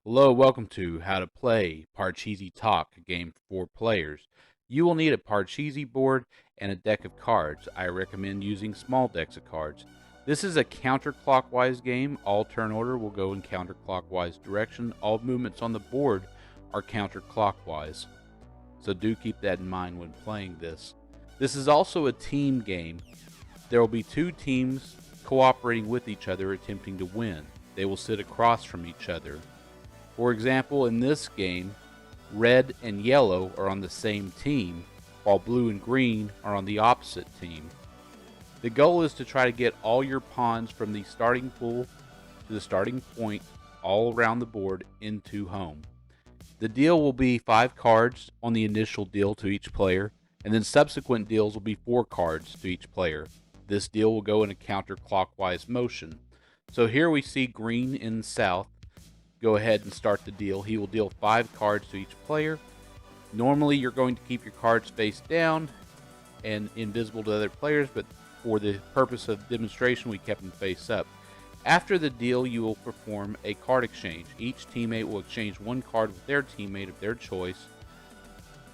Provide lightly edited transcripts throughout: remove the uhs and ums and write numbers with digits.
Hello, welcome to How to Play Parcheesi-Tock, a game for 4 players. You will need a Parcheesi board and a deck of cards. I recommend using small decks of cards. This is a counterclockwise game. All turn order will go in counterclockwise direction. All movements on the board are counterclockwise. So do keep that in mind when playing this. This is also a team game. There will be 2 teams cooperating with each other attempting to win. They will sit across from each other. For example, in this game, red and yellow are on the same team, while blue and green are on the opposite team. The goal is to try to get all your pawns from the starting pool to the starting point all around the board into home. The deal will be 5 cards on the initial deal to each player, and then subsequent deals will be 4 cards to each player. This deal will go in a counterclockwise motion. So here we see green in the south go ahead and start the deal. He will deal 5 cards to each player. Normally you're going to keep your cards face down and invisible to other players, but for the purpose of demonstration we kept them face up. After the deal, you will perform a card exchange. Each teammate will exchange 1 card with their teammate of their choice,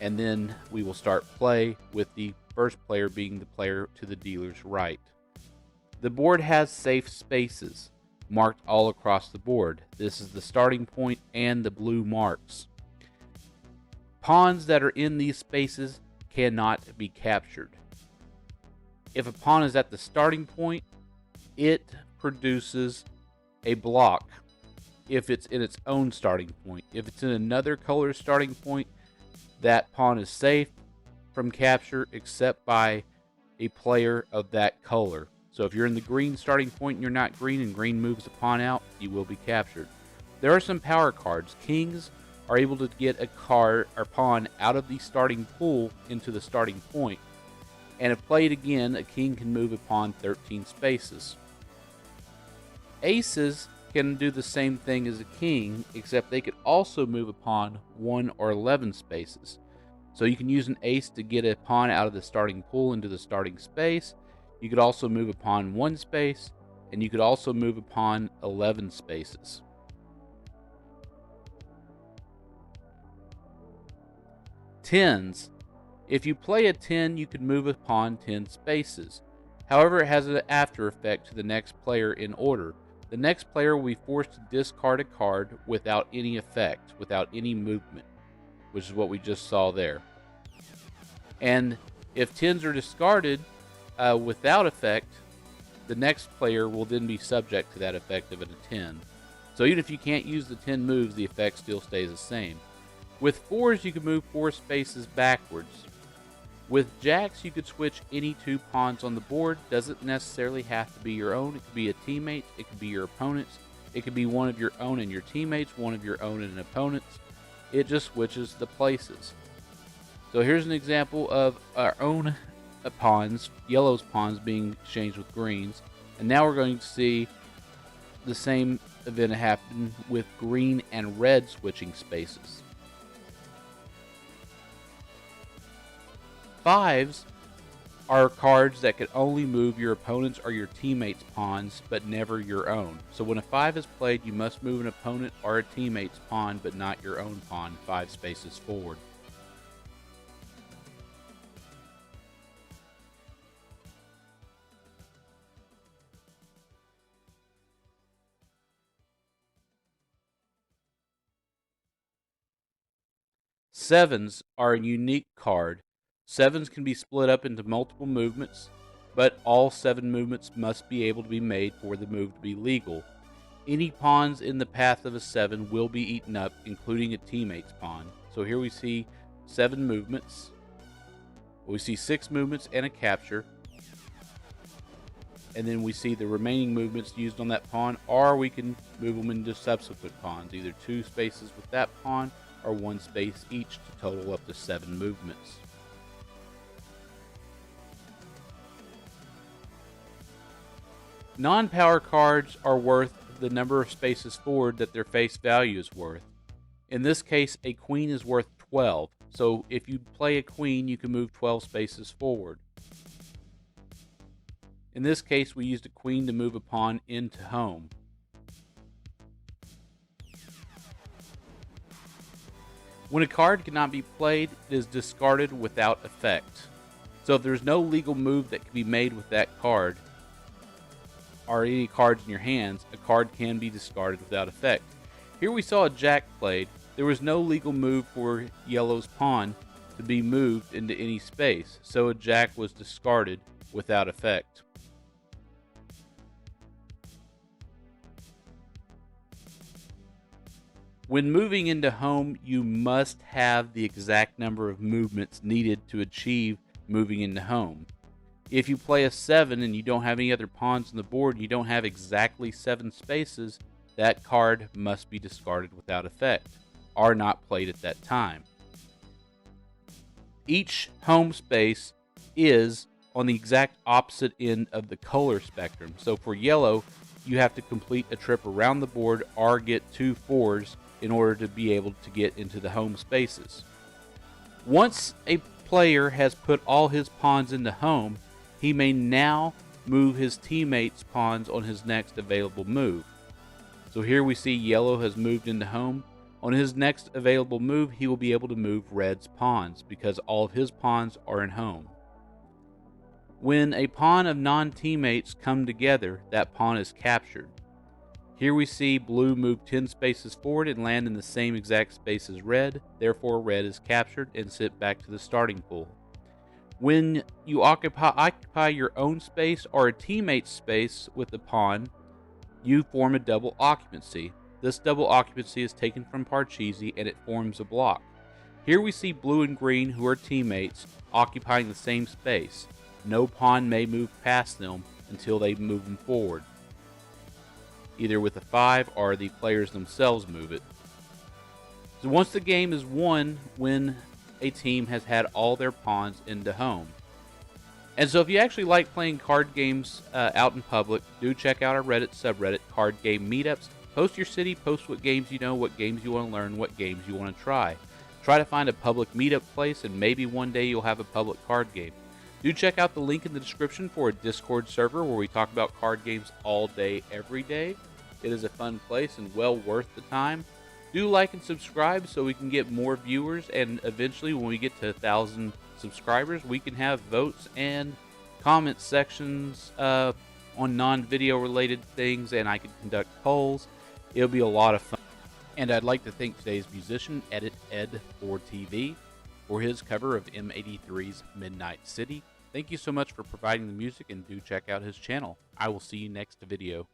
and then we will start play with the first player being the player to the dealer's right. The board has safe spaces marked all across the board. This is the starting point and the blue marks. Pawns that are in these spaces cannot be captured. If a pawn is at the starting point, it produces a block if it's in its own starting point. If it's in another color starting point, that pawn is safe from capture except by a player of that color. So if you're in the green starting point and you're not green and green moves a pawn out, you will be captured. There are some power cards. Kings are able to get a card or pawn out of the starting pool into the starting point. And if played again, a king can move a pawn 13 spaces. Aces can do the same thing as a king, except they could also move a pawn 1 or 11 spaces. So you can use an ace to get a pawn out of the starting pool into the starting space. You could also move a pawn 1 space, and you could also move a pawn 11 spaces. Tens. If you play a 10, you could move a pawn 10 spaces. However, it has an after effect to the next player in order. The next player will be forced to discard a card without any effect, without any movement, which is what we just saw there. And if 10s are discarded without effect, the next player will then be subject to that effect of a 10. So even if you can't use the 10 moves, the effect still stays the same. With 4s, you can move 4 spaces backwards. With jacks, you could switch any 2 pawns on the board. Doesn't necessarily have to be your own. It could be a teammate. It could be your opponent's. It could be one of your own and your teammates, one of your own and an opponent's. It just switches the places. So here's an example of our own pawns, yellow's pawns being exchanged with greens. And now we're going to see the same event happen with green and red switching spaces. 5s are cards that can only move your opponent's or your teammate's pawns, but never your own. So when a 5 is played, you must move an opponent or a teammate's pawn, but not your own pawn 5 spaces forward. Sevens are a unique card. Sevens can be split up into multiple movements, but all 7 movements must be able to be made for the move to be legal. Any pawns in the path of a 7 will be eaten up, including a teammate's pawn. So here we see 7 movements. We see 6 movements and a capture. And then we see the remaining movements used on that pawn, or we can move them into subsequent pawns, either 2 spaces with that pawn or 1 space each to total up to 7 movements. Non-power cards are worth the number of spaces forward that their face value is worth. In this case, a queen is worth 12. So if you play a queen, you can move 12 spaces forward. In this case, we used a queen to move a pawn into home. When a card cannot be played, it is discarded without effect. So if there's no legal move that can be made with that card, or any cards in your hands, a card can be discarded without effect. Here we saw a jack played. There was no legal move for yellow's pawn to be moved into any space, so a jack was discarded without effect. When moving into home, you must have the exact number of movements needed to achieve moving into home. If you play a 7 and you don't have any other pawns on the board and you don't have exactly 7 spaces, that card must be discarded without effect, or not played at that time. Each home space is on the exact opposite end of the color spectrum. So for yellow, you have to complete a trip around the board or get 2 4s in order to be able to get into the home spaces. Once a player has put all his pawns into home, he may now move his teammates' pawns on his next available move. So here we see yellow has moved into home. On his next available move, he will be able to move red's pawns because all of his pawns are in home. When a pawn of non-teammates come together, that pawn is captured. Here we see blue move 10 spaces forward and land in the same exact space as red. Therefore, red is captured and sent back to the starting pool. When you occupy your own space or a teammate's space with the pawn, you form a double occupancy. This double occupancy is taken from Parcheesi and it forms a block. Here we see blue and green, who are teammates, occupying the same space. No pawn may move past them until they move them forward, either with a 5 or the players themselves move it. So once the game is won, when a team has had all their pawns into home. And so if you actually like playing card games out in public, do check out our Reddit subreddit, Card Game Meetups. Post your city, post what games you know, what games you want to learn, what games you want to try. Try to find a public meetup place, and maybe one day you'll have a public card game. Do check out the link in the description for a Discord server where we talk about card games all day, every day. It is a fun place and well worth the time. Do like and subscribe so we can get more viewers, and eventually when we get to 1,000 subscribers, we can have votes and comment sections on non-video related things, and I can conduct polls. It'll be a lot of fun. And I'd like to thank today's musician, Edit Ed for TV, for his cover of M83's Midnight City. Thank you so much for providing the music, and do check out his channel. I will see you next video.